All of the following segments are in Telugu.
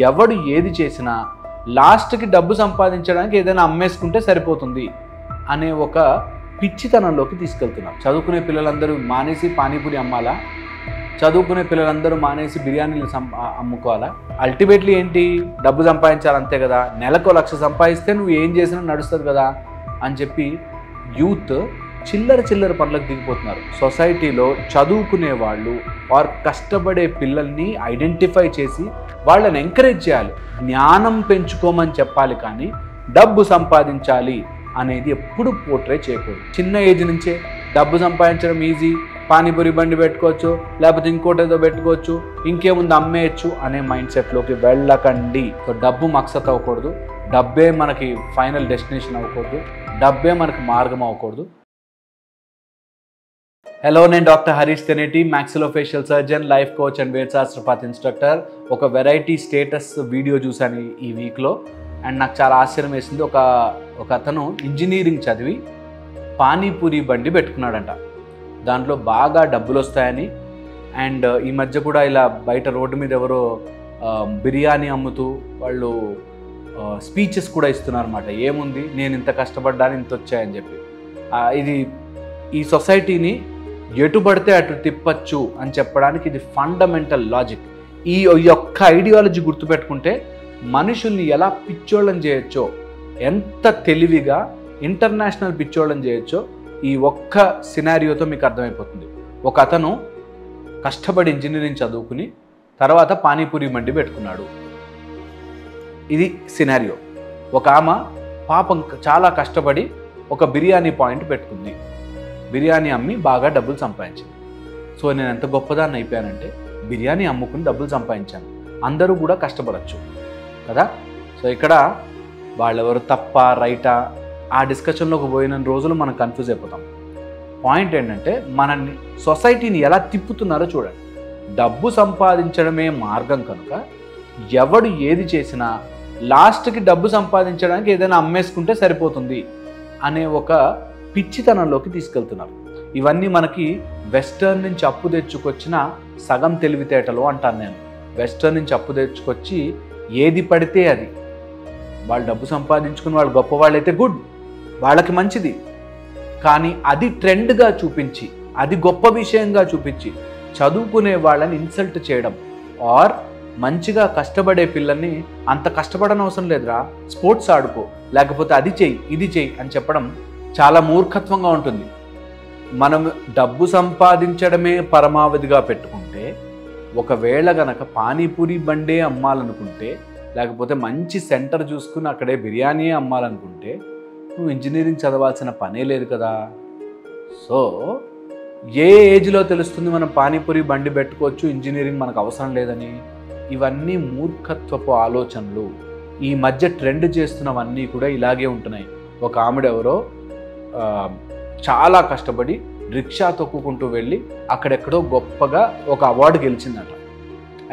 ఎవడు ఏది చేసినా లాస్ట్కి డబ్బు సంపాదించడానికి ఏదైనా అమ్మేసుకుంటే సరిపోతుంది అనే ఒక పిచ్చితనంలోకి తీసుకెళ్తున్నారు. చదువుకునే పిల్లలందరూ మానేసి పానీపూరి అమ్మాలా, చదువుకునే పిల్లలందరూ మానేసి బిర్యానీలు అమ్ముకోవాలా? అల్టిమేట్లీ ఏంటి? డబ్బు సంపాదించాలి అంతే కదా, నెలకు 1,00,000 సంపాదిస్తే నువ్వు ఏం చేసినా నడుస్తుంది కదా అని చెప్పి యూత్ చిల్లర పనులకు దిగిపోతున్నారు. సొసైటీలో చదువుకునే వాళ్ళు వారు కష్టపడే పిల్లల్ని ఐడెంటిఫై చేసి వాళ్ళని ఎంకరేజ్ చేయాలి, జ్ఞానం పెంచుకోమని చెప్పాలి, కానీ డబ్బు సంపాదించాలి అనేది ఎప్పుడు పోర్ట్రే చేయకూడదు. చిన్న ఏజ్ నుంచే డబ్బు సంపాదించడం ఈజీ, పానీపూరి బండి పెట్టుకోవచ్చు, లేకపోతే ఇంకోటి ఏదో పెట్టుకోవచ్చు, ఇంకేముంది అమ్మేయచ్చు అనే మైండ్ సెట్లోకి వెళ్ళకండి. సో డబ్బు మక్సత్ అవ్వకూడదు, డబ్బే మనకి ఫైనల్ డెస్టినేషన్ అవ్వకూడదు, డబ్బే మనకి మార్గం అవ్వకూడదు. హలో, నేను doctor Harish Teneti, maxillofacial surgeon, life coach and వేదశాస్త్రపాత్ ఇన్స్ట్రక్టర్. ఒక వెరైటీ స్టేటస్ వీడియో చూశాను ఈ వీక్లో అండ్ నాకు చాలా ఆశ్చర్యం వేసింది. ఒక అతను ఇంజనీరింగ్ చదివి పానీపూరి బండి పెట్టుకున్నాడంట. దాంట్లో బాగా డబ్బులు వస్తాయని అండ్ ఈ మధ్య కూడా ఇలా బయట రోడ్డు మీద ఎవరో బిర్యానీ అమ్ముతూ వాళ్ళు స్పీచెస్ కూడా ఇస్తున్నారన్నమాట. ఏముంది, నేను ఇంత కష్టపడ్డాను, ఇంత వచ్చాయని చెప్పి. ఇది ఈ సొసైటీని ఎటు పడితే అటు తిప్పచ్చు అని చెప్పడానికి ఇది ఫండమెంటల్ లాజిక్. ఈ ఒక్క ఐడియాలజీ గుర్తుపెట్టుకుంటే మనుషుల్ని ఎలా పిచ్చోళ్ళని చేయొచ్చో, ఎంత తెలివిగా ఇంటర్నేషనల్ పిచ్చోళ్ళని చేయొచ్చో ఈ ఒక్క సినారియోతో మీకు అర్థమైపోతుంది. ఒక అతను కష్టపడి ఇంజనీరింగ్ చదువుకుని తర్వాత పానీపూరి బండి పెట్టుకున్నాడు. ఇది సినారియో. ఒక ఆమె పాపం చాలా కష్టపడి ఒక బిర్యానీ పాయింట్ పెట్టుకుంది, బిర్యానీ అమ్మి బాగా డబ్బులు సంపాదించింది. సో నేను ఎంత గొప్పదాన్ని అయిపోయానంటే బిర్యానీ అమ్ముకుని డబ్బులు సంపాదించాను. అందరూ కూడా కష్టపడచ్చు కదా. సో ఇక్కడ వాళ్ళెవరు తప్ప రైటా ఆ డిస్కషన్లోకి పోయిన రోజులు మనం కన్ఫ్యూజ్ అయిపోతాం. పాయింట్ ఏంటంటే మనల్ని సొసైటీని ఎలా తిప్పుతున్నారో చూడండి. డబ్బు సంపాదించడమే మార్గం కనుక ఎవడు ఏది చేసినా లాస్ట్కి డబ్బు సంపాదించడానికి ఏదైనా అమ్మేసుకుంటే సరిపోతుంది అనే ఒక పిచ్చితనంలోకి తీసుకెళ్తున్నారు. ఇవన్నీ మనకి వెస్టర్న్ నుంచి అప్పు తెచ్చుకొచ్చిన సగం తెలివితేటలు అంటాను నేను. వెస్టర్న్ నుంచి అప్పు తెచ్చుకొచ్చి ఏది పడితే అది, వాళ్ళు డబ్బు సంపాదించుకుని వాళ్ళు గొప్ప వాళ్ళైతే గుడ్, వాళ్ళకి మంచిది. కానీ అది ట్రెండ్గా చూపించి, అది గొప్ప విషయంగా చూపించి చదువుకునే వాళ్ళని ఇన్సల్ట్ చేయడం, ఆర్ మంచిగా కష్టపడే పిల్లల్ని అంత కష్టపడనవసరం లేదురా, స్పోర్ట్స్ ఆడుకో, లేకపోతే అది చెయ్యి ఇది చెయ్యి అని చెప్పడం చాలా మూర్ఖత్వంగా ఉంటుంది. మనం డబ్బు సంపాదించడమే పరమావధిగా పెట్టుకుంటే, ఒకవేళ గనక పానీపూరి బండే అమ్మాలనుకుంటే, లేకపోతే మంచి సెంటర్ చూసుకుని అక్కడే బిర్యానీ అమ్మాలనుకుంటే నువ్వు ఇంజనీరింగ్ చదవాల్సిన పనే లేదు కదా. సో ఏ ఏజ్లో తెలుస్తుంది మనం పానీపూరి బండి పెట్టుకోవచ్చు, ఇంజనీరింగ్ మనకు అవసరం లేదని? ఇవన్నీ మూర్ఖత్వపు ఆలోచనలు. ఈ మధ్య ట్రెండ్ చేస్తున్నవన్నీ కూడా ఇలాగే ఉంటున్నాయి. ఒక ఆమెడెవరో చాలా కష్టపడి రిక్షా తొక్కుకుంటూ వెళ్ళి అక్కడెక్కడో గొప్పగా ఒక అవార్డు గెలిచిందట.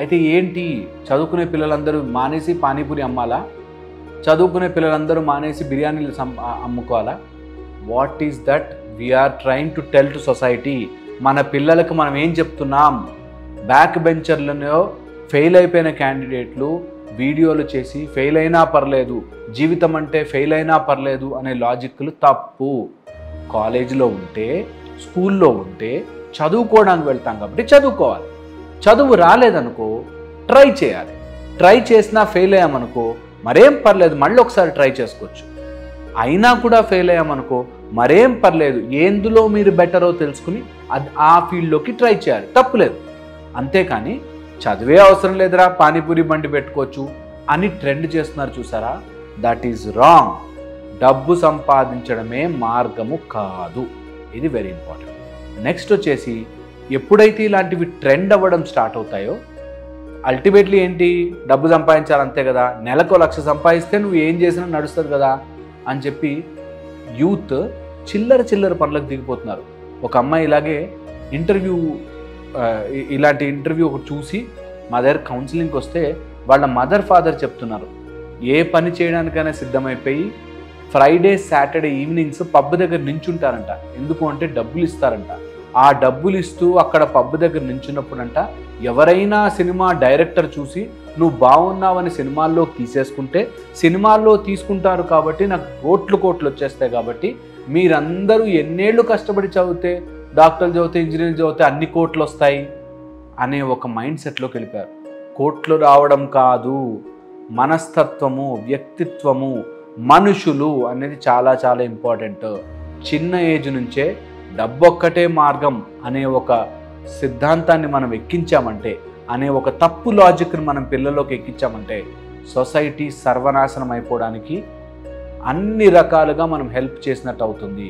అయితే ఏంటి, చదువుకునే పిల్లలందరూ మానేసి పానీపూరి అమ్మాలా, చదువుకునే పిల్లలందరూ మానేసి బిర్యానీలు అమ్ముకోవాలా? What is that we are trying to tell to society? మన పిల్లలకు మనం ఏం చెప్తున్నాం? బ్యాక్ బెంచర్లలో ఫెయిల్ అయిపోయిన క్యాండిడేట్లు వీడియోలు చేసి ఫెయిల్ అయినా పర్లేదు, జీవితం అంటే ఫెయిల్ అయినా పర్లేదు అనే లాజిక్లు తప్పు. కాలేజీలో ఉంటే, స్కూల్లో ఉంటే చదువుకోవడానికి వెళ్తాం కాబట్టి చదువుకోవాలి. చదువు రాలేదనుకో ట్రై చేయాలి. ట్రై చేసినా ఫెయిల్ అయ్యామనుకో మరేం పర్లేదు, మళ్ళీ ఒకసారి ట్రై చేసుకోవచ్చు. అయినా కూడా ఫెయిల్ అయ్యామనుకో మరేం పర్లేదు, ఎందులో మీరు బెటరో తెలుసుకుని ఆ ఫీల్డ్లోకి ట్రై చేయాలి, తప్పులేదు. అంతేకాని చదివే అవసరం లేదురా, పానీపూరి బండి పెట్టుకోవచ్చు అని ట్రెండ్ చేస్తున్నారు చూసారా, దట్ ఈజ్ రాంగ్. డబ్బు సంపాదించడమే మార్గము కాదు. ఇది వెరీ ఇంపార్టెంట్. నెక్స్ట్ వచ్చేసి, ఎప్పుడైతే ఇలాంటివి ట్రెండ్ అవ్వడం స్టార్ట్ అవుతాయో అల్టిమేట్లీ ఏంటి, డబ్బు సంపాదించాలి అంతే కదా, నెలకు 1,00,000 సంపాదిస్తే నువ్వు ఏం చేసినా నడుస్తుంది కదా అని చెప్పి యూత్ చిల్లర పనులకు దిగిపోతున్నారు. ఒక అమ్మాయి ఇలాగే ఇలాంటి ఇంటర్వ్యూ ఒకటి చూసి మా దగ్గర కౌన్సిలింగ్కి వస్తే వాళ్ళ మదర్ ఫాదర్ చెప్తున్నారు, ఏ పని చేయడానికైనా సిద్ధమైపోయి ఫ్రైడే సాటర్డే ఈవినింగ్స్ పబ్ దగ్గర నించుంటారంట. ఎందుకు అంటే డబ్బులు ఇస్తారంట. ఆ డబ్బులు ఇస్తూ అక్కడ పబ్ దగ్గర నించున్నప్పుడంట ఎవరైనా సినిమా డైరెక్టర్ చూసి నువ్వు బాగున్నావని సినిమాల్లోకి తీసేసుకుంటే సినిమాల్లో తీసుకుంటారు కాబట్టి నాకు కోట్లు వచ్చేస్తాయి కాబట్టి మీరందరూ ఎన్నేళ్ళు కష్టపడి చదివితే డాక్టర్లు చదివితే ఇంజనీరింగ్ చదివితే అన్ని కోట్లు వస్తాయి అనే ఒక మైండ్ సెట్లోకి వెళ్ళిపోయారు. కోట్లు రావడం కాదు, మనస్తత్వము, వ్యక్తిత్వము, మనుషులు అనేది చాలా చాలా ఇంపార్టెంట్. చిన్న ఏజ్ నుంచే డబ్బొక్కటే మార్గం అనే ఒక సిద్ధాంతాన్ని మనం ఎక్కించామంటే, అనే ఒక తప్పు లాజిక్ని మనం పిల్లల్లోకి ఎక్కించామంటే సొసైటీ సర్వనాశనం అయిపోవడానికి అన్ని రకాలుగా మనం హెల్ప్ చేసినట్టు అవుతుంది.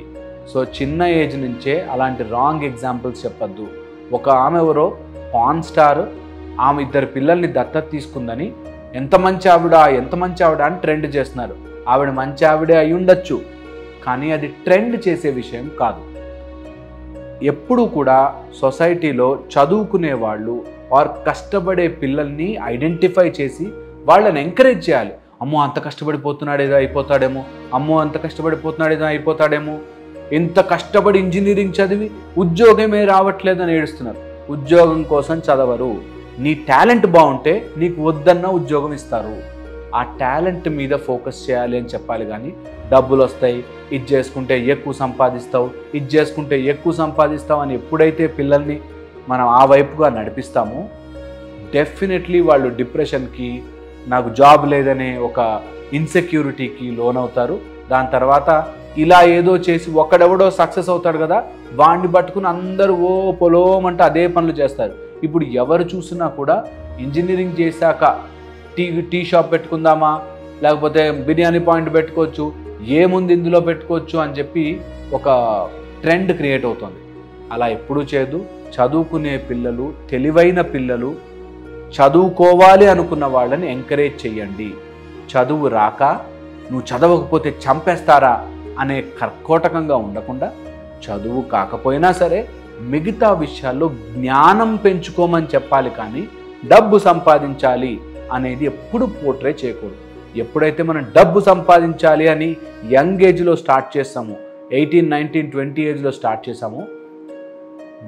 సో చిన్న ఏజ్ నుంచే అలాంటి రాంగ్ ఎగ్జాంపుల్స్ చెప్పద్దు. ఒక ఆమె ఎవరో పాన్ స్టార్, ఆమె 2 పిల్లల్ని దత్తత తీసుకుందని ఎంత మంచి ఆవిడ అని ట్రెండ్ చేస్తున్నారు. ఆవిడ మంచి ఆవిడే అయి ఉండొచ్చు, కానీ అది ట్రెండ్ చేసే విషయం కాదు. ఎప్పుడు కూడా సొసైటీలో చదువుకునే వాళ్ళు వారు కష్టపడే పిల్లల్ని ఐడెంటిఫై చేసి వాళ్ళని ఎంకరేజ్ చేయాలి. అమ్మో అంత కష్టపడిపోతున్నాడు ఏదో అయిపోతాడేమో, అమ్మో అంత కష్టపడిపోతున్నాడు ఏదో అయిపోతాడేమో, ఇంత కష్టపడి ఇంజనీరింగ్ చదివి ఉద్యోగమే రావట్లేదని ఏడుస్తున్నారు. ఉద్యోగం కోసం చదవరు. నీ టాలెంట్ బాగుంటే నీకు వద్దన్న ఉద్యోగం ఇస్తారు. ఆ టాలెంట్ మీద ఫోకస్ చేయాలి అని చెప్పాలి. కానీ డబ్బులు వస్తాయి, ఇది చేసుకుంటే ఎక్కువ సంపాదిస్తావు, ఇది చేసుకుంటే ఎక్కువ సంపాదిస్తావు అని ఎప్పుడైతే పిల్లల్ని మనం ఆ వైపుగా నడిపిస్తామో డెఫినెట్లీ వాళ్ళు డిప్రెషన్కి, నాకు జాబ్ లేదనే ఒక ఇన్సెక్యూరిటీకి లోనవుతారు. దాని తర్వాత ఇలా ఏదో చేసి ఒకడెవడో సక్సెస్ అవుతాడు కదా, వాడిని పట్టుకుని అందరూ పొలోమంటే అదే పనులు చేస్తారు. ఇప్పుడు ఎవరు చూసినా కూడా ఇంజనీరింగ్ చేశాక టీ షాప్ పెట్టుకుందామా, లేకపోతే బిర్యానీ పాయింట్ పెట్టుకోవచ్చు, ఏముంది ఇందులో పెట్టుకోవచ్చు అని చెప్పి ఒక ట్రెండ్ క్రియేట్ అవుతుంది. అలా ఎప్పుడూ చేయదు. చదువుకునే పిల్లలు, తెలివైన పిల్లలు, చదువుకోవాలి అనుకున్న వాళ్ళని ఎంకరేజ్ చేయండి. చదువు రాక నువ్వు చదవకపోతే చంపేస్తారా అనే కర్కోటకంగా ఉండకుండా, చదువు కాకపోయినా సరే మిగతా విషయాల్లో జ్ఞానం పెంచుకోమని చెప్పాలి. కానీ డబ్బు సంపాదించాలి అనేది ఎప్పుడు పోర్ట్రే చేయకూడదు. ఎప్పుడైతే మనం డబ్బు సంపాదించాలి అని యంగ్ ఏజ్లో స్టార్ట్ చేస్తామో, 18, 19, 20 ఏజ్లో స్టార్ట్ చేసామో,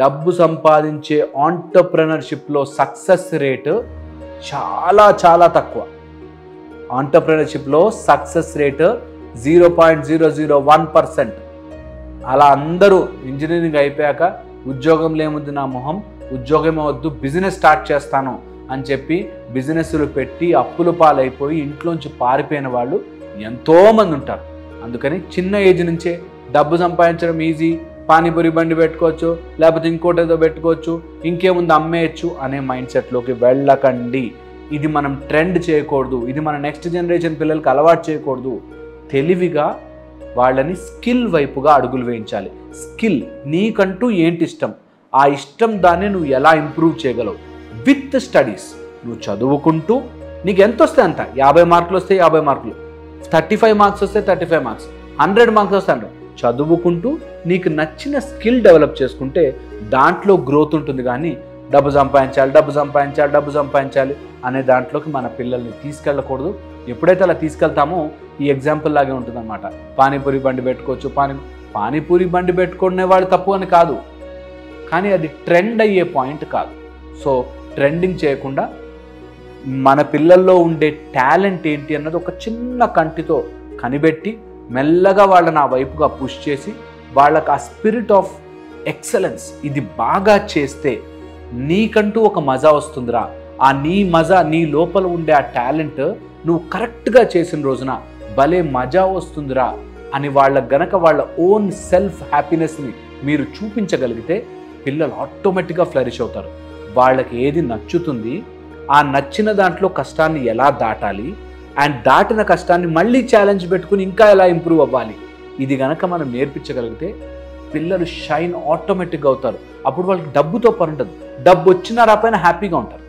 డబ్బు సంపాదించే ఆంటర్ప్రెనర్షిప్లో సక్సెస్ రేటు చాలా చాలా తక్కువ. ఆంటర్ప్రెనర్షిప్లో సక్సెస్ రేటు 0.001%. అలా అందరూ ఇంజనీరింగ్ అయిపోయాక ఉద్యోగం లేముంది నా మొహం, ఉద్యోగమే వద్దు, బిజినెస్ స్టార్ట్ చేస్తాను అని చెప్పి బిజినెస్లు పెట్టి అప్పుల పాలైపోయి ఇంట్లోంచి పారిపోయిన వాళ్ళు ఎంతోమంది ఉంటారు. అందుకని చిన్న ఏజ్ నుంచే డబ్బు సంపాదించడం ఈజీ, పానీపూరి బండి పెట్టుకోవచ్చు, లేకపోతే ఇంకోటి ఏదో పెట్టుకోవచ్చు, ఇంకేముంది అమ్మేయచ్చు అనే మైండ్ సెట్లోకి వెళ్ళకండి. ఇది మనం ట్రెండ్ చేయకూడదు, ఇది మన నెక్స్ట్ జనరేషన్ పిల్లలకి అలవాటు చేయకూడదు. తెలివిగా వాళ్ళని స్కిల్ వైపుగా అడుగులు వేయించాలి. స్కిల్, నీకంటూ ఏంటి ఇష్టం, ఆ ఇష్టం దాన్ని నువ్వు ఎలా ఇంప్రూవ్ చేయగలవు విత్ స్టడీస్. నువ్వు చదువుకుంటూ నీకు ఎంత వస్తే అంత, 50 మార్కులు వస్తే 50 మార్కులు, 35 మార్క్స్ వస్తే 35 మార్క్స్, 100 మార్క్స్ వస్తే 100, చదువుకుంటూ నీకు నచ్చిన స్కిల్ డెవలప్ చేసుకుంటే దాంట్లో గ్రోత్ ఉంటుంది. కానీ డబ్బు సంపాదించాలి అనే దాంట్లోకి మన పిల్లల్ని తీసుకెళ్ళకూడదు. ఎప్పుడైతే అలా తీసుకెళ్తామో ఈ ఎగ్జాంపుల్ లాగే ఉంటుందన్నమాట. పానీపూరి బండి పెట్టుకోవచ్చు, పానీపూరి బండి పెట్టుకునే వాళ్ళు తప్పు అని కాదు, కానీ అది ట్రెండ్ అయ్యే పాయింట్ కాదు. సో ట్రెండింగ్ చేయకుండా మన పిల్లల్లో ఉండే టాలెంట్ ఏంటి అన్నది ఒక చిన్న కంటితో కనిపెట్టి మెల్లగా వాళ్ళని ఆ వైపుగా పుష్ చేసి వాళ్ళకి ఆ స్పిరిట్ ఆఫ్ ఎక్సలెన్స్, ఇది బాగా చేస్తే నీకంటూ ఒక మజా వస్తుందిరా, ఆ నీ మజా, నీ లోపల ఉండే ఆ టాలెంట్ నువ్వు కరెక్ట్గా చేసిన రోజున భలే మజా వస్తుందిరా అని వాళ్ళకి గనక వాళ్ళ ఓన్ సెల్ఫ్ హ్యాపీనెస్ని మీరు చూపించగలిగితే పిల్లలు ఆటోమేటిక్గా ఫ్లరిష్ అవుతారు. వాళ్ళకి ఏది నచ్చుతుంది, ఆ నచ్చిన దాంట్లో కష్టాన్ని ఎలా దాటాలి, అండ్ దాటిన కష్టాన్ని మళ్ళీ ఛాలెంజ్ పెట్టుకుని ఇంకా ఎలా ఇంప్రూవ్ అవ్వాలి, ఇది గనక మనం నేర్పించగలిగితే పిల్లలు షైన్ ఆటోమేటిక్గా అవుతారు. అప్పుడు వాళ్ళకి డబ్బుతో పని ఉంటుంది, డబ్బు వచ్చినా రాపైన హ్యాపీగా ఉంటారు.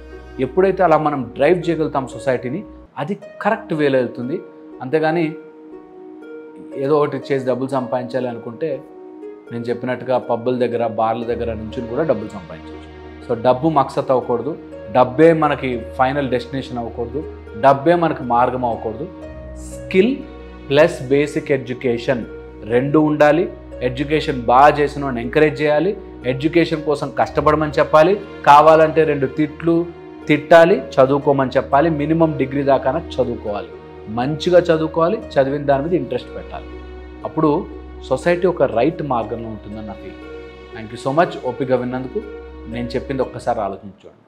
ఎప్పుడైతే అలా మనం డ్రైవ్ చేయగలుగుతాం సొసైటీని, అది కరెక్ట్ వేలో వెళ్తుంది. అంతేగాని ఏదో ఒకటి చేసి డబ్బులు సంపాదించాలి అనుకుంటే నేను చెప్పినట్టుగా పబ్బుల దగ్గర, బార్ల దగ్గర నుంచి కూడా డబ్బులు సంపాదించవచ్చు. సో డబ్బు మక్సత్ అవ్వకూడదు, డబ్బే మనకి ఫైనల్ డెస్టినేషన్ అవ్వకూడదు, డబ్బే మనకి మార్గం అవ్వకూడదు. స్కిల్ ప్లస్ బేసిక్ ఎడ్యుకేషన్ 2 ఉండాలి. ఎడ్యుకేషన్ బాగా చేసిన వాడిని ఎంకరేజ్ చేయాలి, ఎడ్యుకేషన్ కోసం కష్టపడమని చెప్పాలి, కావాలంటే 2 తిట్లు తిట్టాలి, చదువుకోమని చెప్పాలి, మినిమం డిగ్రీ దాకా చదువుకోవాలి, మంచిగా చదువుకోవాలి, చదివిన దాని మీద ఇంట్రెస్ట్ పెట్టాలి. అప్పుడు సొసైటీ ఒక రైట్ మార్గంలో ఉంటుందని నా feeling. Thank you so much ఓపిక విన్నందుకు. నేను చెప్పింది ఒక్కసారి ఆలోచించుకోండి.